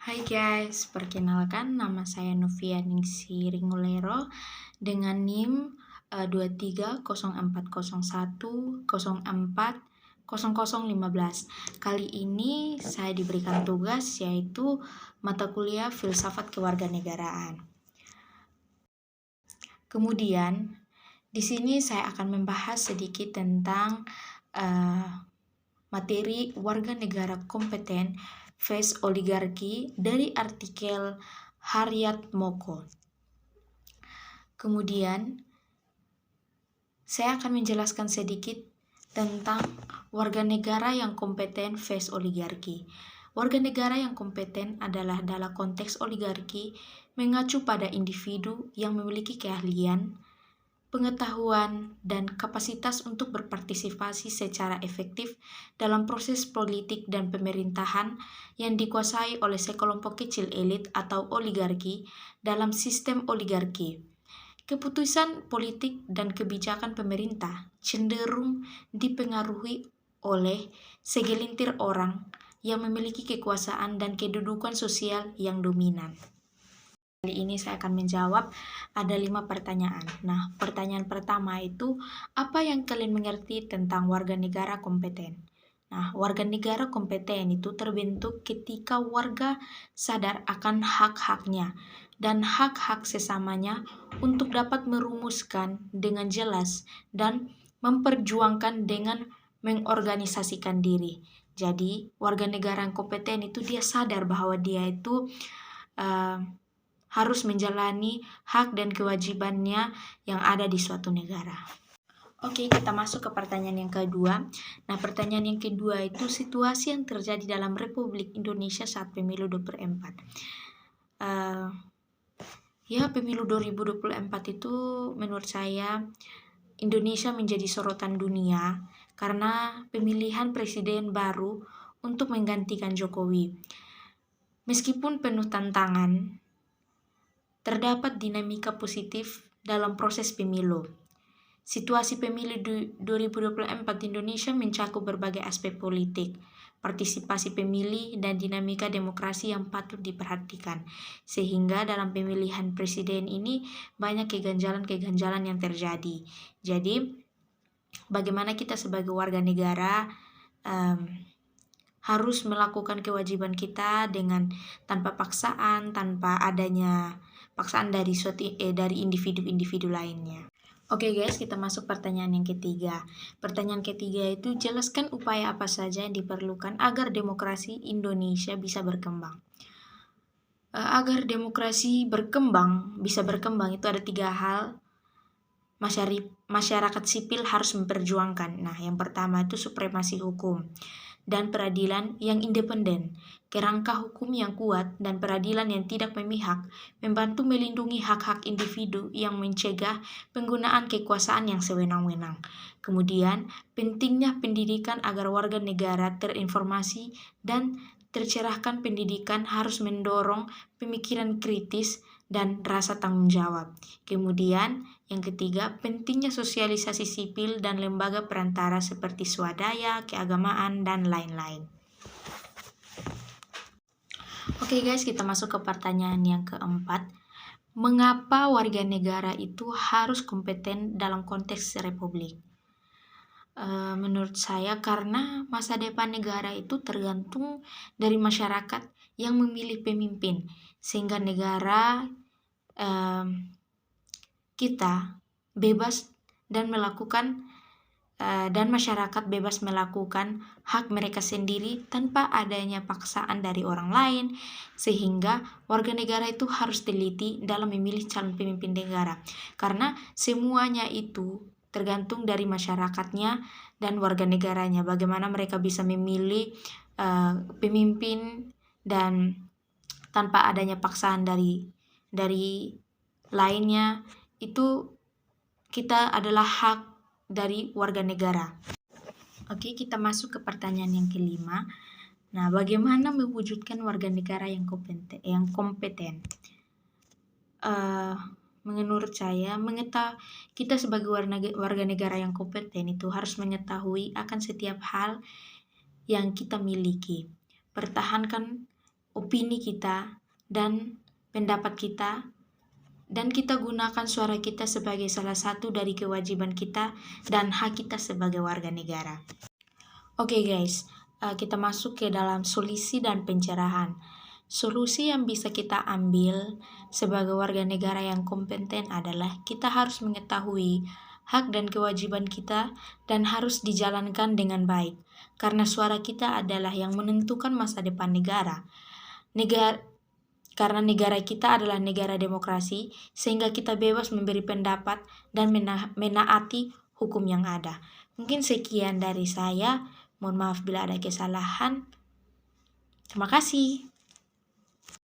Hai guys, perkenalkan nama saya Novia Ningsi Ringolero dengan NIM 230401040015. Kali ini saya diberikan tugas yaitu mata kuliah Filsafat Kewarganegaraan. Kemudian di sini saya akan membahas sedikit tentang materi warga negara kompeten vs oligarki dari artikel Haryat Moko. Kemudian saya akan menjelaskan sedikit tentang warga negara yang kompeten vs oligarki. Warga negara yang kompeten adalah dalam konteks oligarki mengacu pada individu yang memiliki keahlian, pengetahuan, dan kapasitas untuk berpartisipasi secara efektif dalam proses politik dan pemerintahan yang dikuasai oleh sekelompok kecil elit atau oligarki dalam sistem oligarki. Keputusan politik dan kebijakan pemerintah cenderung dipengaruhi oleh segelintir orang yang memiliki kekuasaan dan kedudukan sosial yang dominan. Kali ini saya akan menjawab ada 5 pertanyaan. Nah, pertanyaan pertama itu, apa yang kalian mengerti tentang warga negara kompeten? Nah, warga negara kompeten itu terbentuk ketika warga sadar akan hak-haknya dan hak-hak sesamanya untuk dapat merumuskan dengan jelas dan memperjuangkan dengan mengorganisasikan diri. Jadi, warga negara yang kompeten itu dia sadar bahwa dia itu harus menjalani hak dan kewajibannya yang ada di suatu negara. Oke, kita masuk ke pertanyaan yang kedua. Nah, pertanyaan yang kedua itu situasi yang terjadi dalam Republik Indonesia saat pemilu 2024. Pemilu 2024 itu menurut saya Indonesia menjadi sorotan dunia karena pemilihan presiden baru untuk menggantikan Jokowi. Meskipun penuh tantangan, terdapat dinamika positif dalam proses pemilu. Situasi pemilu 2024 di Indonesia mencakup berbagai aspek politik, partisipasi pemilih, dan dinamika demokrasi yang patut diperhatikan. Sehingga dalam pemilihan presiden ini banyak keganjalan-keganjalan yang terjadi. Jadi, bagaimana kita sebagai warga negara harus melakukan kewajiban kita dengan tanpa paksaan, tanpa adanya paksaan dari individu-individu lainnya. Oke guys, kita masuk pertanyaan yang ketiga. Pertanyaan ketiga itu, jelaskan upaya apa saja yang diperlukan agar demokrasi Indonesia bisa berkembang. Agar demokrasi bisa berkembang itu ada 3 hal masyarakat sipil harus memperjuangkan. Nah, yang pertama itu supremasi hukum dan peradilan yang independen, kerangka hukum yang kuat dan peradilan yang tidak memihak, membantu melindungi hak-hak individu yang mencegah penggunaan kekuasaan yang sewenang-wenang. Kemudian, pentingnya pendidikan agar warga negara terinformasi dan tercerahkan. Pendidikan harus mendorong pemikiran kritis dan rasa tanggung jawab. Kemudian, yang ketiga, pentingnya sosialisasi sipil dan lembaga perantara seperti swadaya, keagamaan, dan lain-lain. Oke guys, kita masuk ke pertanyaan yang keempat. Mengapa warga negara itu harus kompeten dalam konteks republik? Menurut saya karena masa depan negara itu tergantung dari masyarakat yang memilih pemimpin, sehingga negara kita bebas dan masyarakat bebas melakukan hak mereka sendiri tanpa adanya paksaan dari orang lain, sehingga warga negara itu harus teliti dalam memilih calon pemimpin negara karena semuanya itu tergantung dari masyarakatnya dan warga negaranya, bagaimana mereka bisa memilih pemimpin dan tanpa adanya paksaan dari lainnya. Itu kita adalah hak dari warga negara. Oke, kita masuk ke pertanyaan yang kelima. Nah, bagaimana mewujudkan warga negara yang kompeten? Menurut saya, kita sebagai warga negara yang kompeten itu harus mengetahui akan setiap hal yang kita miliki. Pertahankan opini kita dan pendapat kita, dan kita gunakan suara kita sebagai salah satu dari kewajiban kita dan hak kita sebagai warga negara. Oke guys, kita masuk ke dalam solusi dan pencerahan. Solusi yang bisa kita ambil sebagai warga negara yang kompeten adalah kita harus mengetahui hak dan kewajiban kita dan harus dijalankan dengan baik. Karena suara kita adalah yang menentukan masa depan negara. Karena negara kita adalah negara demokrasi, sehingga kita bebas memberi pendapat dan menaati hukum yang ada. Mungkin sekian dari saya. Mohon maaf bila ada kesalahan. Terima kasih.